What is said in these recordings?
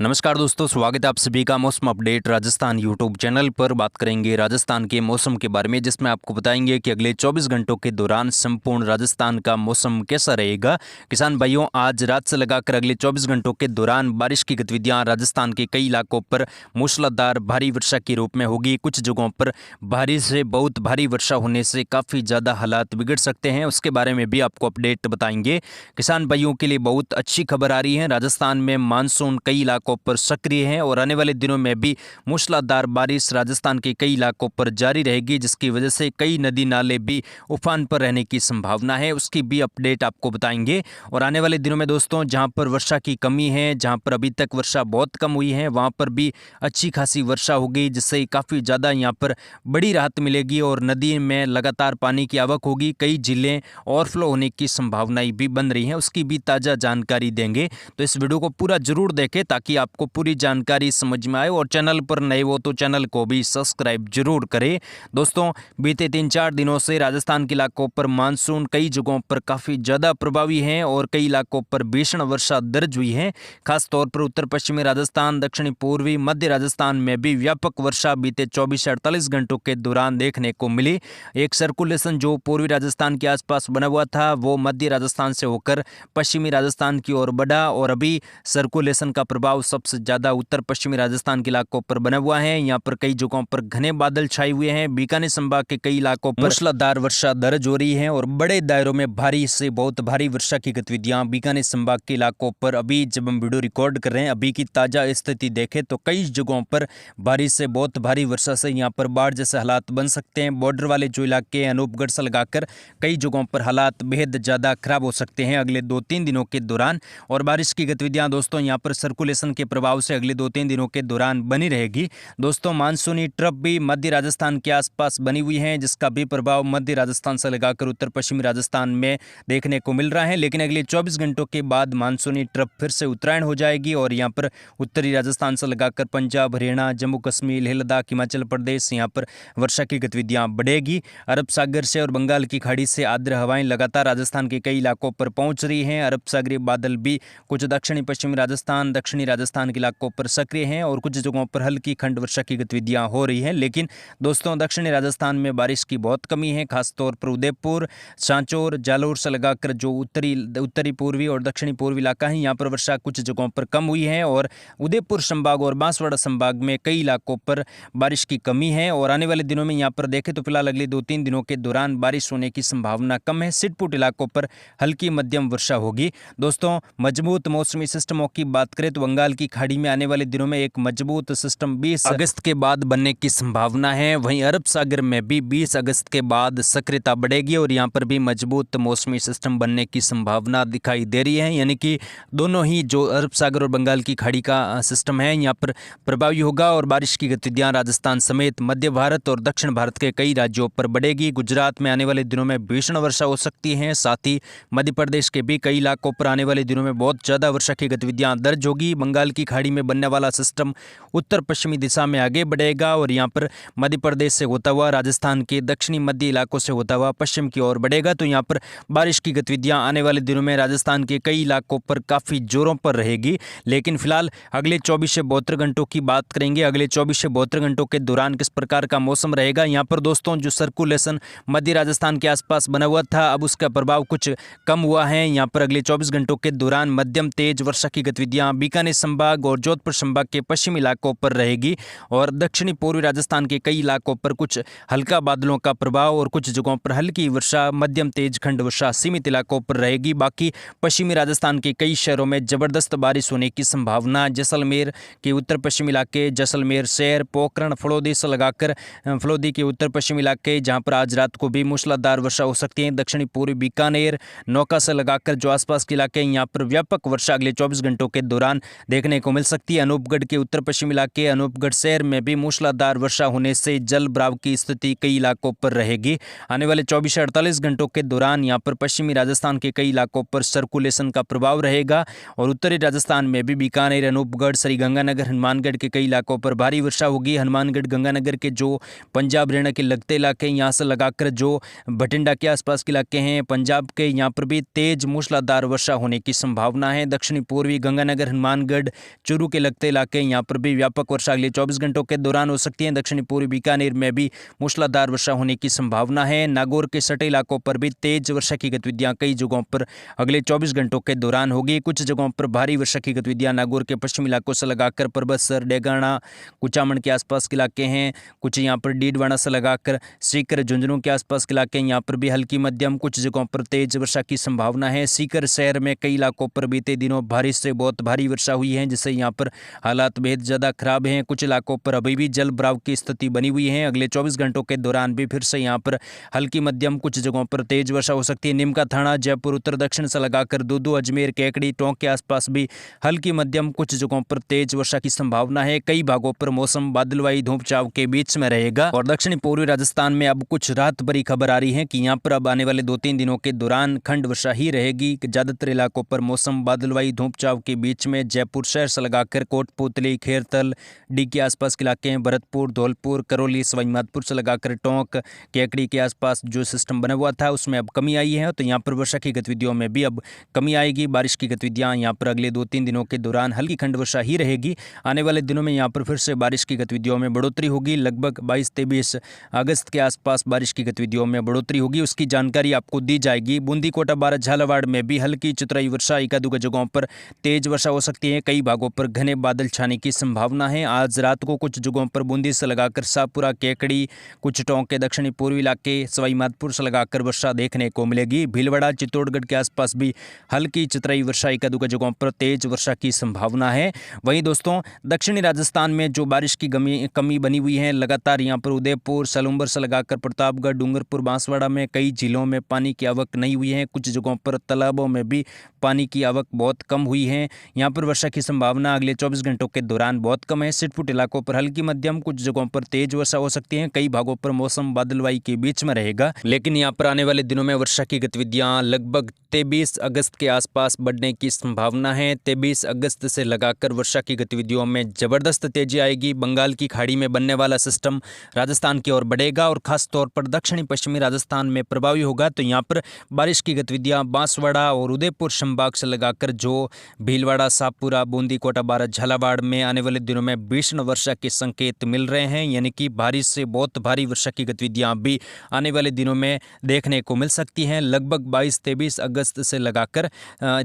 नमस्कार दोस्तों, स्वागत है आप सभी का मौसम अपडेट राजस्थान यूट्यूब चैनल पर। बात करेंगे राजस्थान के मौसम के बारे में, जिसमें आपको बताएंगे कि अगले 24 घंटों के दौरान संपूर्ण राजस्थान का मौसम कैसा रहेगा। किसान भाइयों, आज रात से लगाकर अगले 24 घंटों के दौरान बारिश की गतिविधियां राजस्थान के कई इलाकों पर मूसलाधार भारी वर्षा के रूप में होगी। कुछ जगहों पर भारी से बहुत भारी वर्षा होने से काफ़ी ज़्यादा हालात बिगड़ सकते हैं, उसके बारे में भी आपको अपडेट बताएंगे। किसान भाइयों के लिए बहुत अच्छी खबर आ रही है। राजस्थान में मानसून कई इलाकों पर सक्रिय है और आने वाले दिनों में भी मूसलाधार बारिश राजस्थान के कई इलाकों पर जारी रहेगी, जिसकी वजह से कई नदी नाले भी उफान पर रहने की संभावना है। उसकी भी अपडेट आपको बताएंगे। और आने वाले दिनों में दोस्तों, जहां पर वर्षा की कमी है, जहां पर अभी तक वर्षा बहुत कम हुई है, वहां पर भी अच्छी खासी वर्षा होगी, जिससे काफ़ी ज़्यादा यहां पर बड़ी राहत मिलेगी और नदी में लगातार पानी की आवक होगी। कई जिले ओवरफ्लो होने की संभावनाएं भी बन रही हैं, उसकी भी ताज़ा जानकारी देंगे। तो इस वीडियो को पूरा जरूर देखें ताकि आपको पूरी जानकारी समझ में आए। और चैनल पर नए हो तो चैनल को भी सब्सक्राइब जरूर करें। दोस्तों, बीते 3-4 दिनों से राजस्थान के इलाकों पर मानसून कई जगहों पर काफ़ी ज़्यादा प्रभावी है और कई इलाकों पर भीषण वर्षा दर्ज हुई है। खासतौर पर उत्तर पश्चिमी राजस्थान, दक्षिणी पूर्वी मध्य राजस्थान में भी व्यापक वर्षा बीते 24 से 48 घंटों के दौरान देखने को मिली। एक सर्कुलेशन जो पूर्वी राजस्थान के आसपास बना हुआ था, वो मध्य राजस्थान से होकर पश्चिमी राजस्थान की ओर बढ़ा और अभी सर्कुलेशन का प्रभाव सबसे ज़्यादा उत्तर पश्चिमी राजस्थान के इलाकों पर बना हुआ है। यहाँ पर कई जगहों पर घने बादल छाए हुए हैं। बीकानेर संभाग के कई इलाकों पर मूसलाधार वर्षा दर्ज हो रही है और बड़े दायरों में भारी से बहुत भारी वर्षा की गतिविधियां बीकानेर संभाग के इलाकों पर अभी जब हम वीडियो रिकॉर्ड कर रहे हैं, अभी की ताज़ा स्थिति देखें तो कई जगहों पर भारी से बहुत भारी वर्षा से यहाँ पर बाढ़ जैसे हालात बन सकते हैं। बॉर्डर वाले जो इलाके हैं, अनूपगढ़ से लगाकर कई जगहों पर हालात बेहद ज़्यादा खराब हो सकते हैं अगले 2-3 दिनों के दौरान। और बारिश की गतिविधियां दोस्तों यहाँ पर सर्कुलेशन के प्रभाव से अगले 2-3 दिनों के दौरान बनी रहेगी। दोस्तों, मानसूनी ट्रफ भी मध्य राजस्थान के आसपास बनी हुई है, जिसका भी प्रभाव मध्य राजस्थान से लगाकर उत्तर पश्चिमी राजस्थान में देखने को मिल रहा है। लेकिन अगले 24 घंटों के बाद मानसूनी ट्रफ फिर से उत्तरायण हो जाएगी और यहाँ पर उत्तरी राजस्थान से लगाकर पंजाब, हरियाणा, जम्मू कश्मीर, लेह लद्दाख, हिमाचल प्रदेश, यहाँ पर वर्षा की गतिविधियाँ बढ़ेगी। अरब सागर से और बंगाल की खाड़ी से आर्द्र हवाएं लगातार राजस्थान के कई इलाकों पर पहुंच रही हैं। अरब सागरीय बादल भी कुछ दक्षिणी पश्चिमी राजस्थान, दक्षिणी राजस्थान के इलाकों पर सक्रिय हैं और कुछ जगहों पर हल्की खंड वर्षा की गतिविधियां हो रही हैं। लेकिन दोस्तों, दक्षिणी राजस्थान में बारिश की बहुत कमी है। खासतौर पर उदयपुर, सांचौर, जालोर से लगाकर जो उत्तरी पूर्वी और दक्षिणी पूर्वी इलाका है, यहाँ पर वर्षा कुछ जगहों पर कम हुई है और उदयपुर संभाग और बांसवाड़ा संभाग में कई इलाकों पर बारिश की कमी है। और आने वाले दिनों में यहाँ पर देखें तो फिलहाल अगले 2-3 दिनों के दौरान बारिश होने की संभावना कम है। सिटपुट इलाकों पर हल्की मध्यम वर्षा होगी। दोस्तों, मजबूत मौसमी सिस्टमों की बात करें तो बंगाल की खाड़ी में आने वाले दिनों में एक मजबूत सिस्टम 20 अगस्त के बाद बनने की संभावना है। वहीं अरब सागर में भी 20 अगस्त के बाद सक्रियता बढ़ेगी और यहाँ पर भी मजबूत मौसमी सिस्टम बनने की संभावना दिखाई दे रही है। यानी कि दोनों ही जो अरब सागर और बंगाल की खाड़ी का सिस्टम है, यहाँ पर प्रभावी होगा और बारिश की गतिविधियाँ राजस्थान समेत मध्य भारत और दक्षिण भारत के कई राज्यों पर बढ़ेगी। गुजरात में आने वाले दिनों में भीषण वर्षा हो सकती है। साथ ही मध्य प्रदेश के भी कई इलाकों पर आने वाले दिनों में बहुत ज़्यादा वर्षा की गतिविधियां दर्ज होगी। बंगाल की खाड़ी में बनने वाला सिस्टम उत्तर पश्चिमी दिशा में आगे बढ़ेगा और यहाँ पर मध्य प्रदेश से होता हुआ राजस्थान के दक्षिणी मध्य इलाकों से होता हुआ पश्चिम की ओर बढ़ेगा। तो यहाँ पर बारिश की गतिविधियां आने वाले दिनों में राजस्थान के कई इलाकों पर काफ़ी जोरों पर रहेगी। लेकिन फिलहाल अगले 24 से 72 घंटों की बात करेंगे। अगले 24 से 72 घंटों के दौरान किस प्रकार का मौसम रहेगा। यहाँ पर दोस्तों, जो सर्कुलेशन मध्य राजस्थान के आसपास बना हुआ था, अब उसका प्रभाव कुछ कम हुआ है। यहाँ पर अगले 24 घंटों के दौरान मध्यम तेज वर्षा की गतिविधियां बीकानेर संभाग और जोधपुर संभाग के पश्चिमी इलाकों पर रहेगी और दक्षिणी पूर्वी राजस्थान के कई इलाकों पर कुछ हल्का बादलों का प्रभाव और कुछ जगहों पर हल्की वर्षा, मध्यम तेज खंड वर्षा सीमित इलाकों पर रहेगी। बाकी पश्चिमी राजस्थान के कई शहरों में जबरदस्त बारिश होने की संभावना। जैसलमेर के उत्तर पश्चिमी इलाके, जैसलमेर शहर, पोखरण, फलोदी से लगाकर फलोदी के उत्तर पश्चिमी इलाके, जहाँ पर आज रात को भी मूसलाधार वर्षा हो सकती है। दक्षिणी पूर्वी बीकानेर, नौका से लगाकर जो आसपास के इलाके, यहाँ पर व्यापक वर्षा अगले 24 घंटों के दौरान देखने को मिल सकती है। अनूपगढ़ के उत्तर पश्चिमी इलाके, अनूपगढ़ शहर में भी मूसलाधार वर्षा होने से जल भराव की स्थिति कई इलाकों पर रहेगी। आने वाले 24 से 48 घंटों के दौरान यहाँ पर पश्चिमी राजस्थान के कई इलाकों पर सर्कुलेशन का प्रभाव रहेगा और उत्तरी राजस्थान में भी बीकानेर, अनूपगढ़, श्रीगंगानगर, हनुमानगढ़ के कई इलाकों पर भारी वर्षा होगी। हनुमानगढ़, गंगानगर के जो पंजाब हरियाणा के लगते इलाके, यहाँ से लगाकर जो भटिंडा के आसपास के इलाके हैं पंजाब के, यहाँ पर भी तेज मूसलाधार वर्षा होने की संभावना है। दक्षिणी पूर्वी गंगानगर, हनुमानगढ़, चूरू के लगते इलाके यहाँ पर भी व्यापक वर्षा अगले 24 घंटों के दौरान हो सकती है। दक्षिणी पूर्वी बीकानेर में भी मूसलाधार वर्षा होने की संभावना है। नागौर के सटे इलाकों पर भी तेज वर्षा की गतिविधियां कई जगहों पर अगले 24 घंटों के दौरान होगी। कुछ जगहों पर भारी वर्षा की गतिविधियां नागौर के पश्चिमी इलाकों से लगाकर परबतसर, डेगाना, कुचामन के आसपास के इलाके हैं। कुछ यहाँ पर डीडवाना से लगाकर सीकर, झुंझुनू के आसपास के इलाके, यहाँ पर भी हल्की मध्यम, कुछ जगहों पर तेज वर्षा की संभावना है। सीकर शहर में कई इलाकों पर बीते दिनों भारी से बहुत भारी वर्षा हुई है, जिससे यहाँ पर हालात बेहद ज़्यादा खराब हैं। कुछ इलाकों पर अभी भी जल भराव की स्थिति बनी हुई है। अगले 24 घंटों के दौरान भी फिर से यहाँ पर हल्की मध्यम, कुछ जगहों पर तेज वर्षा हो सकती है। नीमका थाना, जयपुर उत्तर दक्षिण से लगाकर दूदू, अजमेर, केकड़ी, टोंक के आसपास भी हल्की मध्यम, कुछ जगहों पर तेज वर्षा की संभावना है। कई भागों पर मौसम बादलवाई धूप छांव के बीच में रहेगा। और दक्षिणी पूर्वी राजस्थान में अब कुछ राहत भरी खबर आ रही है कि यहाँ पर अब आने वाले 2-3 दिनों के दौरान खंड वर्षा ही रहेगी। ज्यादातर इलाकों पर मौसम बादलवाई धूप छांव के बीच में जयपुर शहर से लगाकर कोटपुतली, खेरतल, डी के आसपास के इलाके हैं, भरतपुर, धौलपुर, करौली, सवाई माधोपुर से लगाकर टोंक, केकड़ी के आसपास जो सिस्टम बना हुआ था उसमें अब कमी आई है। तो यहाँ पर वर्षा की गतिविधियों में भी अब कमी आएगी। बारिश की गतिविधियाँ यहाँ पर अगले 2-3 दिनों के दौरान हल्की खंड वर्षा ही रहेगी। आने वाले दिनों में यहाँ पर फिर से बारिश की गतिविधियों में बढ़ोतरी होगी। लगभग 22-23 अगस्त के आसपास बारिश की गतिविधियों में बढ़ोतरी होगी, उसकी जानकारी आपको दी जाएगी। बूंदी, कोटा, बारां, झालावाड़ में भी हल्की चतुराई वर्षा, एकाध जगहों पर तेज वर्षा हो सकती है। कई भागों पर घने बादल छाने की संभावना है। आज रात को कुछ जगहों पर बूंदी से लगाकर शाहपुरा, केकड़ी, कुछ टोंक के दक्षिणी पूर्वी इलाके, सवाई माधोपुर से लगाकर वर्षा देखने को मिलेगी। भीलवाड़ा, चित्तौड़गढ़ के आसपास भी हल्की चतुराई वर्षा, एकाध जगहों पर तेज वर्षा की संभावना है। वहीं दोस्तों दक्षिणी राजस्थान में जो बारिश की कमी बनी हुई है, लगातार यहाँ पर उदयपुर, सलूम्बर से लगाकर प्रतापगढ़, डूंगरपुर, बांसवाड़ा में कई जिलों में पानी की आवक नहीं हुई है। कुछ जगहों पर तालाबों में भी पानी की आवक बहुत कम हुई है। यहाँ पर वर्षा की संभावना अगले 24 घंटों के दौरान बहुत कम है। सिटपुट इलाकों पर हल्की मध्यम, कुछ जगहों पर तेज वर्षा हो सकती है। कई भागों पर मौसम बादलवाई के बीच में रहेगा। लेकिन यहाँ पर आने वाले दिनों में वर्षा की गतिविधियाँ लगभग 23 अगस्त के आसपास बढ़ने की संभावना है। 23 अगस्त से लगाकर वर्षा की गतिविधियों में जबरदस्त तेजी आएगी। बंगाल की खाड़ी में बनने वाला सिस्टम राजस्थान की ओर बढ़ेगा और खास तौर पर दक्षिणी पश्चिमी राजस्थान में प्रभावी होगा। तो यहाँ पर बारिश की गतिविधियाँ बांसवाड़ा और उदयपुर संभाग से लगाकर जो भीलवाड़ा, शाहपुरा, बूंदी, कोटा, बारां, झालावाड़ में आने वाले दिनों में भीषण वर्षा के संकेत मिल रहे हैं। यानी कि भारी से बहुत भारी वर्षा की गतिविधियाँ भी आने वाले दिनों में देखने को मिल सकती हैं। लगभग 22-23 अगस्त से लगाकर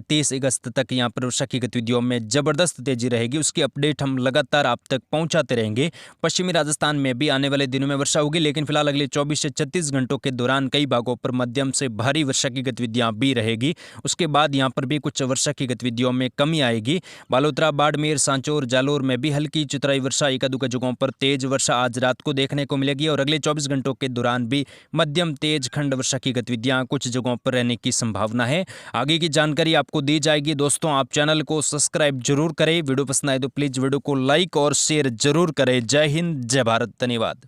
30 अगस्त तक यहाँ पर वर्षा की गतिविधियों में जबरदस्त तेजी रहेगी। उसकी अपडेट हम लगातार आप तक पहुँचाते रहेंगे। पश्चिमी राजस्थान में भी आने वाले दिनों में वर्षा होगी, लेकिन फिलहाल अगले 24 से 36 घंटों के दौरान कई भागों पर मध्यम से भारी वर्षा की गतिविधियां भी रहेगी। उसके बाद यहां पर भी कुछ वर्षा की गतिविधियों में कमी आएगी। बालोतरा, बाड़मेर, सांचौर, जालोर में भी हल्की चतुराई वर्षा, एकाध जगहों पर तेज वर्षा आज रात को देखने को मिलेगी और अगले 24 घंटों के दौरान भी मध्यम तेज खंड वर्षा की गतिविधियां कुछ जगहों पर रहने की संभावना है। आगे की जानकारी आपको दी जाएगी। दोस्तों आप चैनल को सब्सक्राइब जरूर करें। वीडियो पसंद आए तो प्लीज वीडियो को लाइक और शेयर जरूर करें। जय हिंद, जय भारत, धन्यवाद।